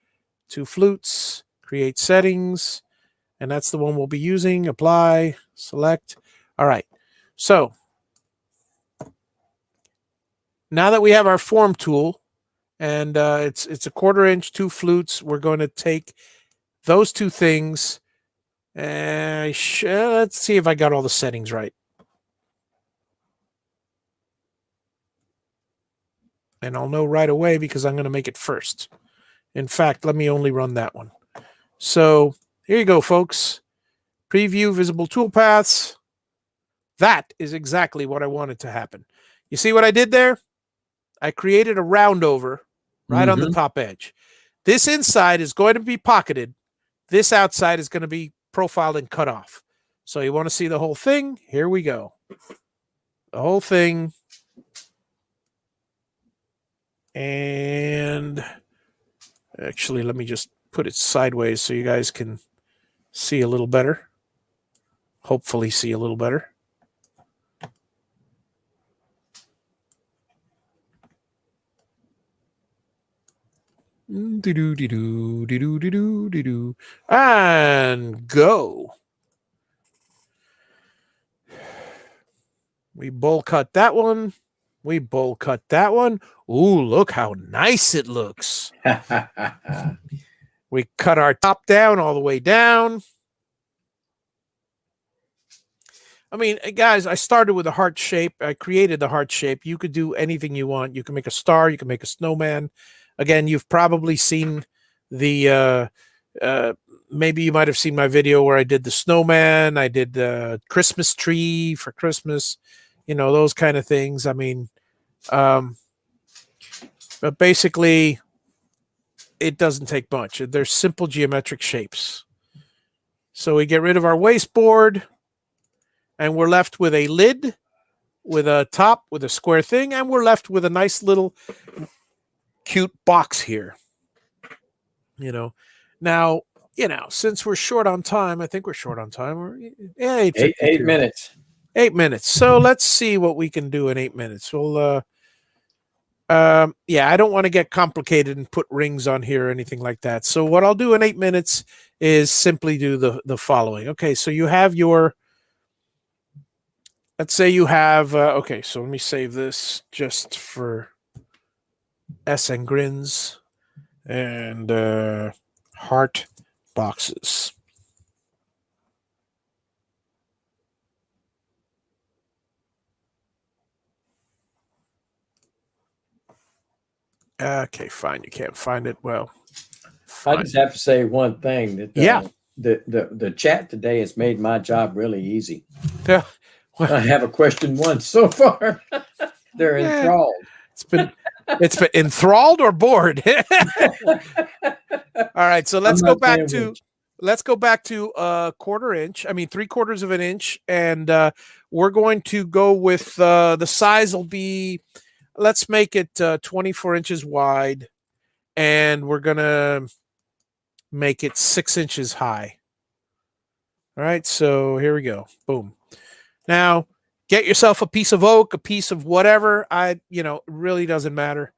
2 flutes. Create settings. And that's the one we'll be using. Apply. Select. All right. So now that we have our form tool, and it's a 1/4 inch, 2 flutes, we're going to take those 2 things. Let's see if I got all the settings right. And I'll know right away because I'm going to make it first. In fact, let me only run that one. So here you go, folks. Preview visible toolpaths. That is exactly what I wanted to happen. You see what I did there? I created a round over right on the top edge. This inside is going to be pocketed. This outside is going to be profiled and cut off. So you want to see the whole thing? Here we go. The whole thing. And actually, let me just put it sideways so you guys can see a little better. Hopefully see a little better. And go. We bowl cut that one. We bowl cut that one. Ooh, look how nice it looks. We cut our top down all the way down. I mean, guys, I started with a heart shape. I created the heart shape. You could do anything you want. You can make a star. You can make a snowman. Again, you've probably seen the, maybe you might have seen my video where I did the snowman. I did the Christmas tree for Christmas, you know, those kind of things. I mean, but basically, it doesn't take much. They're simple geometric shapes. So we get rid of our wasteboard, and we're left with a lid, with a top, with a square thing, and we're left with a nice little cute box here. You know, now, you know, since we're short on time, I think we're short on time. Yeah, 8 minutes. 8 minutes. So let's see what we can do in 8 minutes. We'll, yeah, I don't want to get complicated and put rings on here or anything like that. So what I'll do in 8 minutes is simply do the following. Okay, so you have your, let's say you have, okay, so let me save this just for S and grins and heart boxes. Okay, fine. You can't find it. Well, fine. I just have to say one thing that yeah, the chat today has made my job really easy. Yeah. I have a question once so far. They're enthralled. It's been enthralled or bored. All right, so let's go back to 1/4 inch. I mean 3/4 of an inch, and we're going to go with the size will be. Let's make it 24 inches wide, and we're gonna make it 6 inches high. All right, so here we go. Boom. Now, get yourself a piece of oak, a piece of whatever. You know, it really doesn't matter.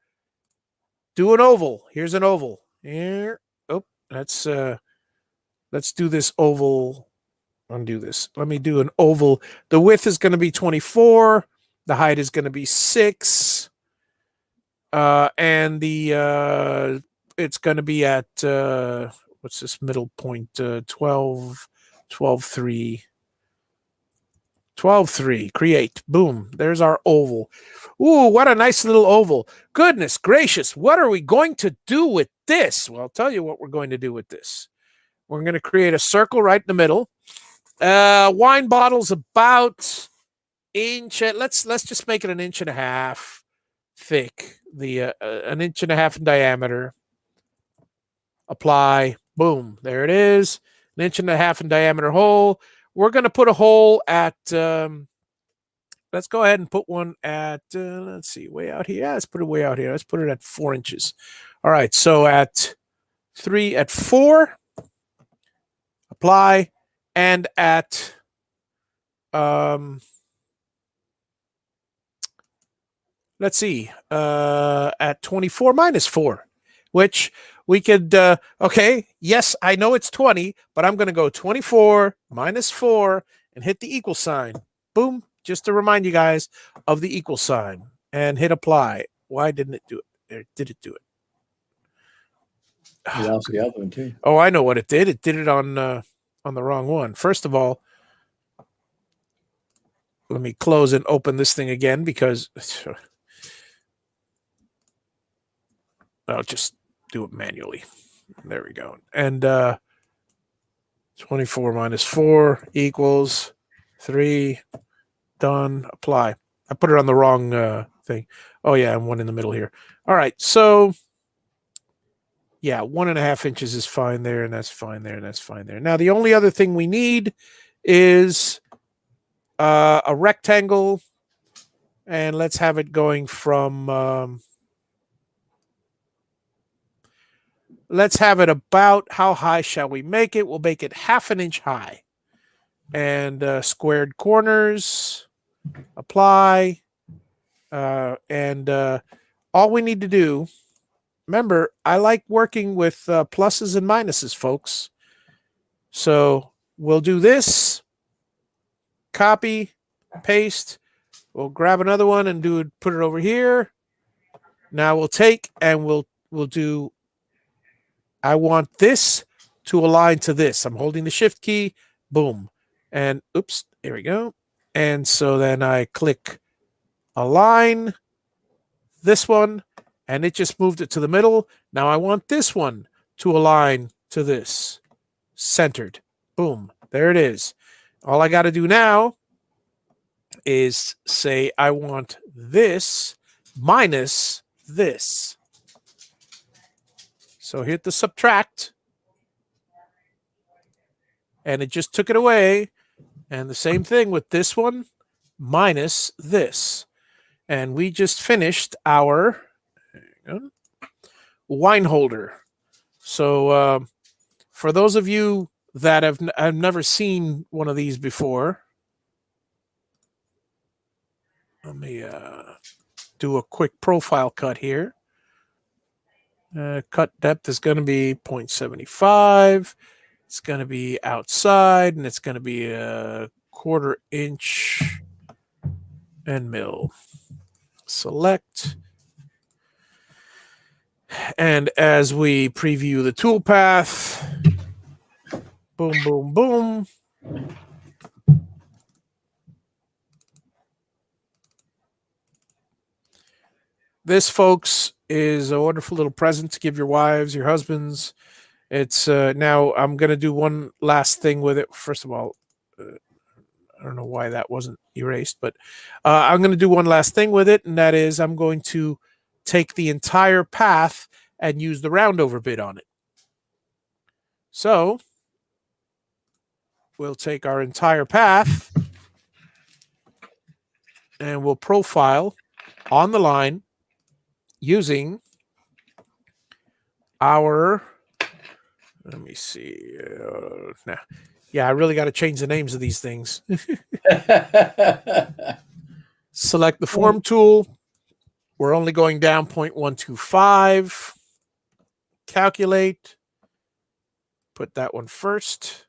Do an oval. Here's an oval. Here. Oh, let's do this oval. Undo this. Let me do an oval. The width is going to be 24. The height is going to be 6. And the it's going to be at what's this middle point? 12, 12.3. 12.3. Create. Boom. There's our oval. Ooh, what a nice little oval. Goodness gracious. What are we going to do with this? Well, I'll tell you what we're going to do with this. We're going to create a circle right in the middle. Wine bottles about inch. Let's just make it an inch and a half thick. An inch and a half in diameter. Apply. Boom. There it is. An inch and a half in diameter hole. We're going to put a hole at. Let's go ahead and put one at. Let's see, way out here. Yeah, let's put it way out here. Let's put it at 4 inches. All right. So at 4. Apply, and at let's see, at 24 minus 4, which we could, okay, yes, I know it's 20, but I'm going to go 24 minus 4 and hit the equal sign. Boom, just to remind you guys of the equal sign, and hit apply. Why didn't it do it? Or did it do it? You lost the other one too. Oh, I know what it did. It did it on the wrong one. First of all, let me close and open this thing again because I'll just do it manually. There we go. And 24 minus 4 equals 3. Done. Apply. I put it on the wrong thing. Oh, yeah, I'm one in the middle here. All right. So, yeah, 1.5 inches is fine there, and that's fine there, and that's fine there. Now, the only other thing we need is a rectangle, and let's have it going from... let's have it about, how high shall we make it? We'll make it 1/2 inch high. And squared corners, apply. And all we need to do, remember, I like working with pluses and minuses, folks. So we'll do this, copy, paste. We'll grab another one and put it over here. Now we'll take and we'll do, I want this to align to this. I'm holding the shift key, boom. And oops, there we go. And so then I click align this one, and it just moved it to the middle. Now I want this one to align to this, centered. Boom, there it is. All I got to do now is say I want this minus this. So hit the subtract, and it just took it away. And the same thing with this one minus this. And we just finished our wine holder. So for those of you that have never seen one of these before, let me do a quick profile cut here. Cut depth is going to be 0.75. It's going to be outside, and it's going to be a 1/4 inch and mill. Select. And as we preview the toolpath, boom, boom, boom. This, folks, is a wonderful little present to give your wives, your husbands. It's now I'm going to do one last thing with it. First of all, I don't know why that wasn't erased, but I'm going to do one last thing with it, and that is I'm going to take the entire path and use the roundover bit on it. So we'll take our entire path and we'll profile on the line using our, let me see. Nah. Yeah, I really got to change the names of these things. Select the form tool. We're only going down 0.125. Calculate. Put that one first.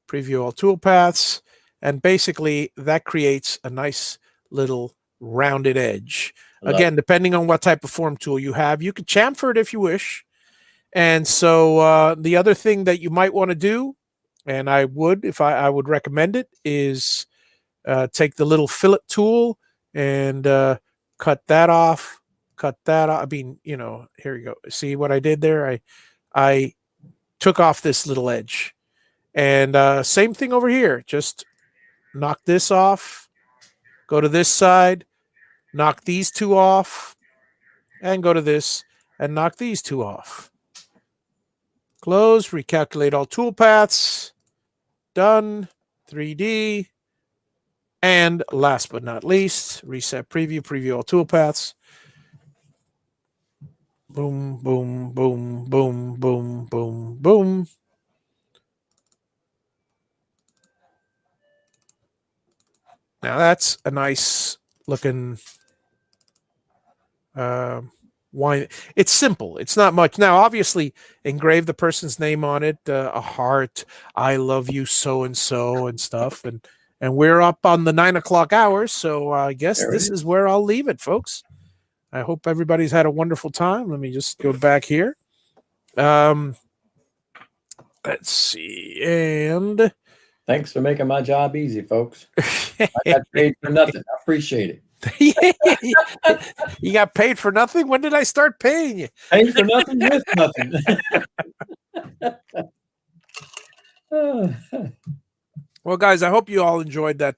Preview all toolpaths. And basically, that creates a nice little rounded edge. Again, depending on what type of form tool you have, you could chamfer it if you wish. And so the other thing that you might want to do, and I would, if I would recommend it, is take the little fillet tool and cut that off, cut that off. I mean, you know, here you go. See what I did there? I took off this little edge. And same thing over here. Just knock this off, go to this side, knock these two off, and go to this and knock these two off. Close, recalculate all toolpaths. Done. 3D. And last but not least, reset preview, preview all toolpaths. Boom, boom, boom, boom, boom, boom, boom. Now that's a nice looking wine. It's simple. It's not much. Now, obviously, engrave the person's name on it, a heart, I love you, so and so, and stuff. And we're up on the 9 o'clock hour, so I guess this is where I'll leave it, folks. I hope everybody's had a wonderful time. Let me just go back here. Let's see. And thanks for making my job easy, folks. I got paid for nothing. I appreciate it. You got paid for nothing? When did I start paying you? Paid for nothing with nothing. Well, guys, I hope you all enjoyed that.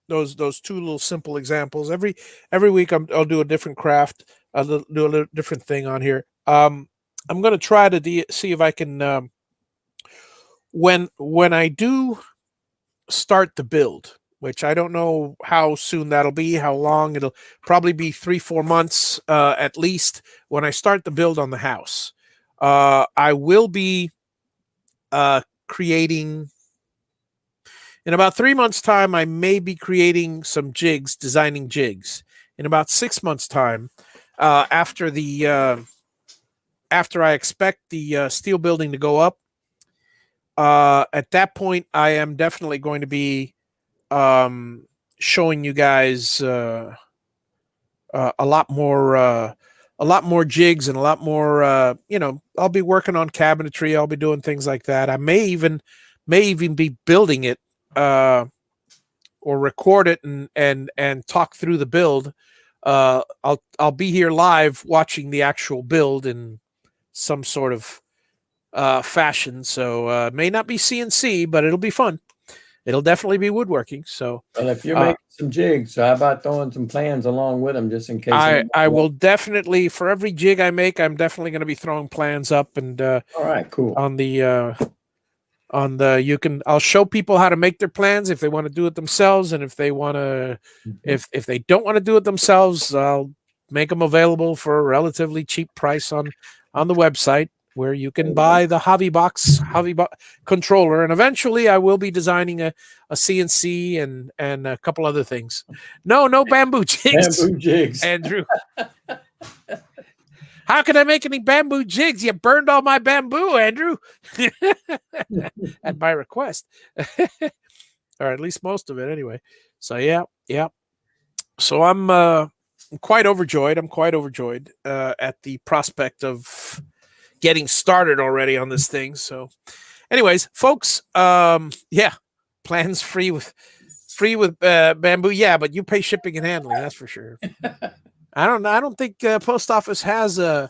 Those two little simple examples. Every week I'll do a different craft. I'll do a little different thing on here. I'm going to try to see if I can. When I do start the build, which I don't know how soon that'll be, how long. It'll probably be 3-4 months at least when I start the build on the house. I will be creating, in about 3 months' time, I may be creating some jigs, designing jigs. In about 6 months' time, after I expect the steel building to go up, at that point, I am definitely going to be showing you guys a lot more jigs and a lot more. I'll be working on cabinetry. I'll be doing things like that. I may even be building it or record it and talk through the build. I'll be here live watching the actual build in some sort of fashion. So it may not be CNC, but it'll be fun. It'll definitely be woodworking. So, well, if you're making some jigs, so how about throwing some plans along with them, just in case? I will definitely, for every jig I make, I'm definitely going to be throwing plans up. And all right, cool. I'll show people how to make their plans if they want to do it themselves, and if they want to, if they don't want to do it themselves, I'll make them available for a relatively cheap price on the website, where you can buy the Javi controller, and eventually I will be designing a CNC and a couple other things. No bamboo jigs. Bamboo jigs, Andrew. How can I make any bamboo jigs? You burned all my bamboo, Andrew. At my request. Or at least most of it anyway. So yeah. So I'm quite overjoyed. At the prospect of getting started already on this thing. So anyways, folks, plans free with bamboo. Yeah, but you pay shipping and handling, that's for sure. I don't think post office has a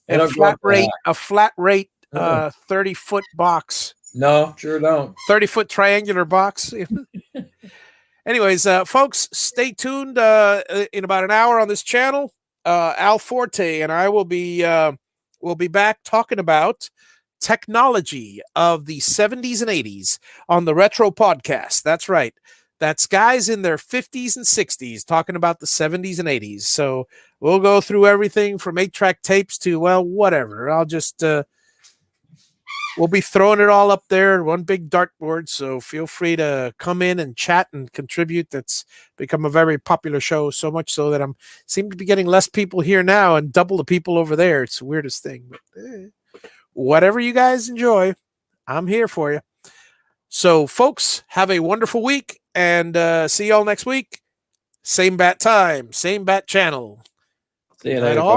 flat rate 30-foot box. No, sure don't. 30-foot triangular box. Anyways, folks, stay tuned in about an hour on this channel. Al Forte and I will be back talking about technology of the 70s and 80s on the Retro Podcast. That's right. That's guys in their 50s and 60s talking about the 70s and 80s. So we'll go through everything from 8-track tapes to, well, whatever. I'll just we'll be throwing it all up there, one big dartboard. So feel free to come in and chat and contribute. That's become a very popular show, so much so that seem to be getting less people here now and double the people over there. It's the weirdest thing. But whatever you guys enjoy, I'm here for you. So, folks, have a wonderful week, and see y'all next week. Same bat time, same bat channel. See you later, folks.